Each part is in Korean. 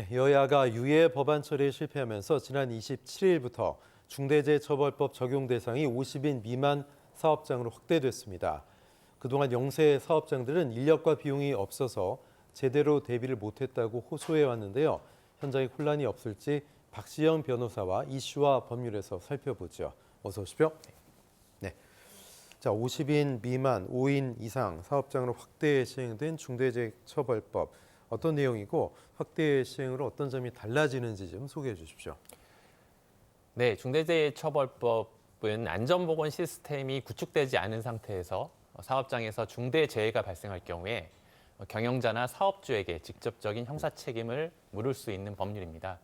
네, 여야가 유예 법안 처리에 실패하면서 지난 27일부터 중대재해처벌법 적용 대상이 50인 미만 사업장으로 확대됐습니다. 그동안 영세 사업장들은 인력과 비용이 없어서 제대로 대비를 못했다고 호소해 왔는데요. 현장에 혼란이 없을지 박시영 변호사와 이슈와 법률에서 살펴보죠. 어서 오십시오. 네. 자, 50인 미만, 5인 이상 사업장으로 확대 시행된 중대재해처벌법. 어떤 내용이고 확대 시행으로 어떤 점이 달라지는지 좀 소개해 주십시오. 네, 중대재해처벌법은 안전보건 시스템이 구축되지 않은 상태에서 사업장에서 중대재해가 발생할 경우에 경영자나 사업주에게 직접적인 형사 책임을 물을 수 있는 법률입니다.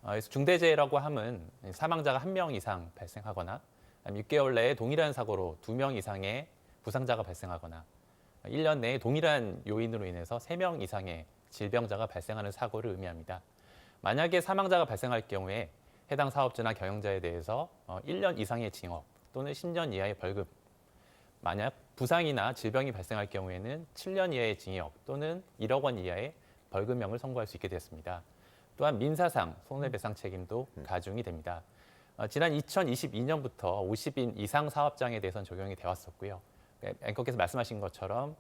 그래서 중대재해라고 함은 사망자가 1명 이상 발생하거나 6개월 내에 동일한 사고로 2명 이상의 부상자가 발생하거나 1년 내에 동일한 요인으로 인해서 3명 이상의 질병자가 발생하는 사고를 의미합니다. 만약에 사망자가 발생할 경우에 해당 사업주나 경영자에 대해서 1년 이상의 징역 또는 10년 이하의 벌금, 만약 부상이나 질병이 발생할 경우에는 7년 이하의 징역 또는 1억 원 이하의 벌금형을 선고할 수 있게 됐습니다. 또한 민사상 손해배상 책임도 가중이 됩니다. 지난 2022년부터 50인 이상 사업장에 대해서는 적용이 되어 왔었고요. 앵커께서 말씀하신 것처럼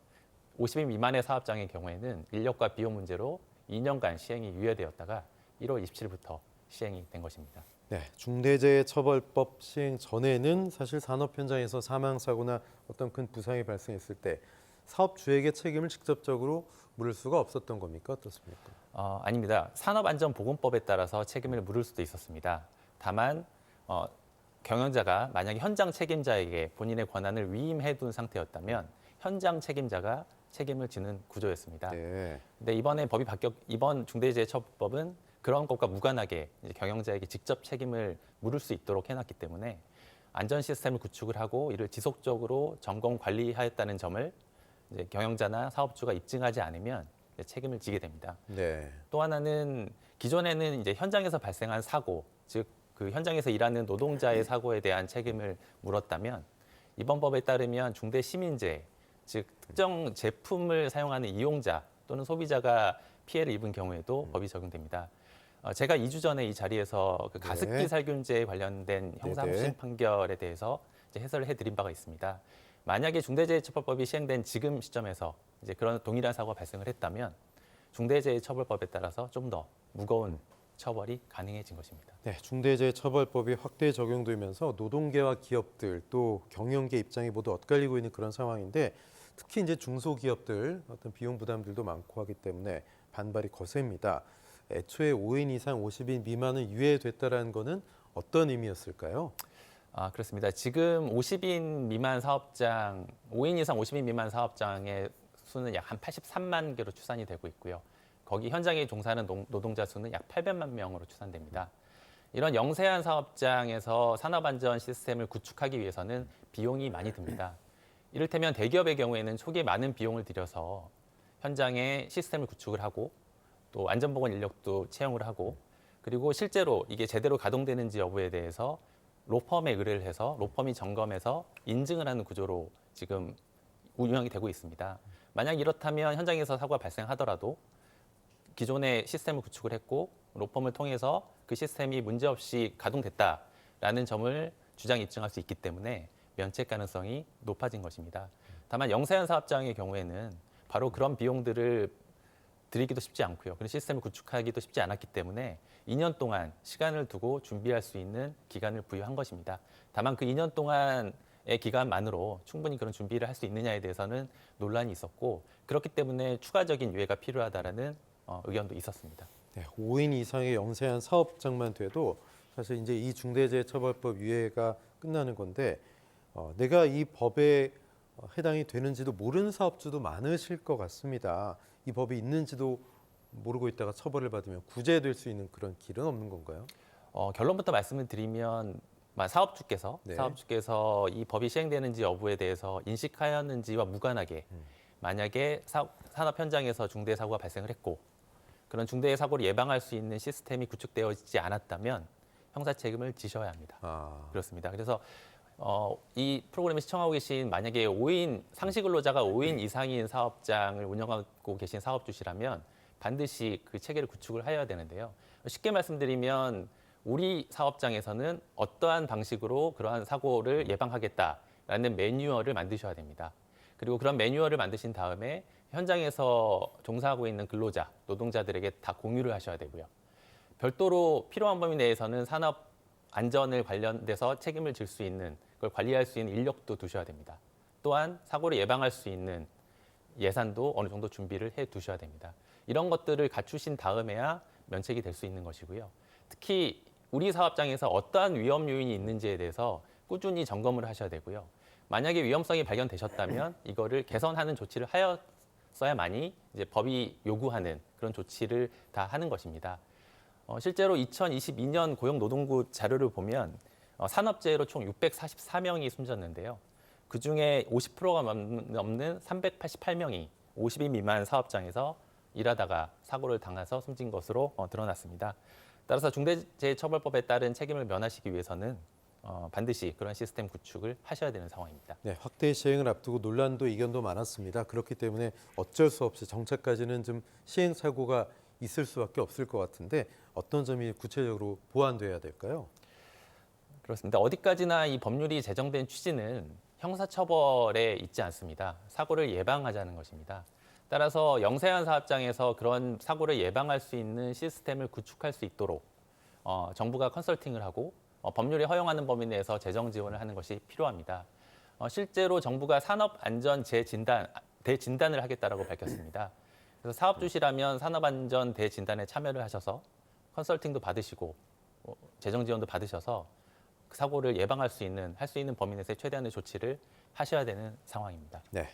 50인 미만의 사업장의 경우에는 인력과 비용 문제로 2년간 시행이 유예되었다가 1월 27일부터 시행이 된 것입니다. 네, 중대재해처벌법 시행 전에는 사실 산업 현장에서 사망 사고나 어떤 큰 부상이 발생했을 때 사업주에게 책임을 직접적으로 물을 수가 없었던 겁니까? 어떻습니까? 아닙니다. 산업안전보건법에 따라서 책임을 물을 수도 있었습니다. 다만 경영자가 만약에 현장 책임자에게 본인의 권한을 위임해 둔 상태였다면 현장 책임자가 책임을 지는 구조였습니다. 네. 근데 이번 중대재해처벌법은 그런 것과 무관하게 이제 경영자에게 직접 책임을 물을 수 있도록 해놨기 때문에 안전 시스템을 구축을 하고 이를 지속적으로 점검 관리하였다는 점을 이제 경영자나 사업주가 입증하지 않으면 이제 책임을 지게 됩니다. 네. 또 하나는 기존에는 이제 현장에서 발생한 사고, 즉 그 현장에서 일하는 노동자의 사고에 대한 책임을 물었다면 이번 법에 따르면 중대 시민재해, 즉 특정 제품을 사용하는 이용자 또는 소비자가 피해를 입은 경우에도 법이 적용됩니다. 제가 2주 전에 이 자리에서 그 가습기 네. 살균제에 관련된 형사 네네. 확신 판결에 대해서 이제 해설을 해드린 바가 있습니다. 만약에 중대재해처벌법이 시행된 지금 시점에서 이제 그런 동일한 사고가 발생을 했다면 중대재해처벌법에 따라서 좀 더 무거운 처벌이 가능해진 것입니다. 네, 중대재해처벌법이 확대 적용되면서 노동계와 기업들 또 경영계 입장이 모두 엇갈리고 있는 그런 상황인데 특히 이제 중소기업들 어떤 비용 부담들도 많고 하기 때문에 반발이 거셉니다. 애초에 5인 이상 50인 미만은 유예됐다라는 거는 어떤 의미였을까요? 그렇습니다. 지금 50인 미만 사업장, 5인 이상 50인 미만 사업장의 수는 약 한 83만 개로 추산이 되고 있고요. 거기 현장에 종사하는 노동자 수는 약 800만 명으로 추산됩니다. 이런 영세한 사업장에서 산업안전 시스템을 구축하기 위해서는 비용이 많이 듭니다. 이를테면 대기업의 경우에는 초기에 많은 비용을 들여서 현장에 시스템을 구축을 하고 또 안전보건 인력도 채용을 하고 그리고 실제로 이게 제대로 가동되는지 여부에 대해서 로펌에 의뢰를 해서 로펌이 점검해서 인증을 하는 구조로 지금 운영이 되고 있습니다. 만약 이렇다면 현장에서 사고가 발생하더라도 기존의 시스템을 구축을 했고 로펌을 통해서 그 시스템이 문제없이 가동됐다라는 점을 주장 입증할 수 있기 때문에 면책 가능성이 높아진 것입니다. 다만 영세한 사업장의 경우에는 바로 그런 비용들을 들이기도 쉽지 않고요. 그런 시스템을 구축하기도 쉽지 않았기 때문에 2년 동안 시간을 두고 준비할 수 있는 기간을 부여한 것입니다. 다만 그 2년 동안의 기간만으로 충분히 그런 준비를 할 수 있느냐에 대해서는 논란이 있었고 그렇기 때문에 추가적인 유예가 필요하다라는 의견도 있었습니다. 네, 5인 이상의 영세한 사업장만 돼도 사실 이제 이 중대재해처벌법 유예가 끝나는 건데 내가 이 법에 해당이 되는지도 모르는 사업주도 많으실 것 같습니다. 이 법이 있는지도 모르고 있다가 처벌을 받으면 구제될 수 있는 그런 길은 없는 건가요? 결론부터 말씀을 드리면 사업주께서 네. 이 법이 시행되는지 여부에 대해서 인식하였는지와 무관하게 만약에 산업 현장에서 중대 사고가 발생을 했고 그런 중대 사고를 예방할 수 있는 시스템이 구축되어지지 않았다면 형사 책임을 지셔야 합니다. 그렇습니다. 그래서 이 프로그램을 시청하고 계신 만약에 상시 근로자가 5인 이상인 사업장을 운영하고 계신 사업주시라면 반드시 그 체계를 구축을 해야 되는데요. 쉽게 말씀드리면 우리 사업장에서는 어떠한 방식으로 그러한 사고를 예방하겠다라는 매뉴얼을 만드셔야 됩니다. 그리고 그런 매뉴얼을 만드신 다음에 현장에서 종사하고 있는 근로자, 노동자들에게 다 공유를 하셔야 되고요. 별도로 필요한 범위 내에서는 산업 안전을 관련돼서 책임을 질 수 있는, 그걸 관리할 수 있는 인력도 두셔야 됩니다. 또한 사고를 예방할 수 있는 예산도 어느 정도 준비를 해 두셔야 됩니다. 이런 것들을 갖추신 다음에야 면책이 될 수 있는 것이고요. 특히 우리 사업장에서 어떠한 위험 요인이 있는지에 대해서 꾸준히 점검을 하셔야 되고요. 만약에 위험성이 발견되셨다면 이거를 개선하는 조치를 하였어야만이 이제 법이 요구하는 그런 조치를 다 하는 것입니다. 실제로 2022년 고용노동부 자료를 보면 산업재해로 총 644명이 숨졌는데요. 그중에 50%가 넘는 388명이 50인 미만 사업장에서 일하다가 사고를 당해서 숨진 것으로 드러났습니다. 따라서 중대재해처벌법에 따른 책임을 면하시기 위해서는 반드시 그런 시스템 구축을 하셔야 되는 상황입니다. 네, 확대 시행을 앞두고 논란도 이견도 많았습니다. 그렇기 때문에 어쩔 수 없이 정착까지는 좀 시행착오가 있을 수밖에 없을 것 같은데 어떤 점이 구체적으로 보완돼야 될까요? 그렇습니다. 어디까지나 이 법률이 제정된 취지는 형사처벌에 있지 않습니다. 사고를 예방하자는 것입니다. 따라서 영세한 사업장에서 그런 사고를 예방할 수 있는 시스템을 구축할 수 있도록 정부가 컨설팅을 하고 법률이 허용하는 범위 내에서 재정 지원을 하는 것이 필요합니다. 실제로 정부가 산업안전 대진단을 하겠다라고 밝혔습니다. 그래서 사업주시라면 산업안전 대진단에 참여를 하셔서 컨설팅도 받으시고 재정 지원도 받으셔서 그 사고를 예방할 수 있는, 할 수 있는 범위 내에서 최대한의 조치를 하셔야 되는 상황입니다. 네.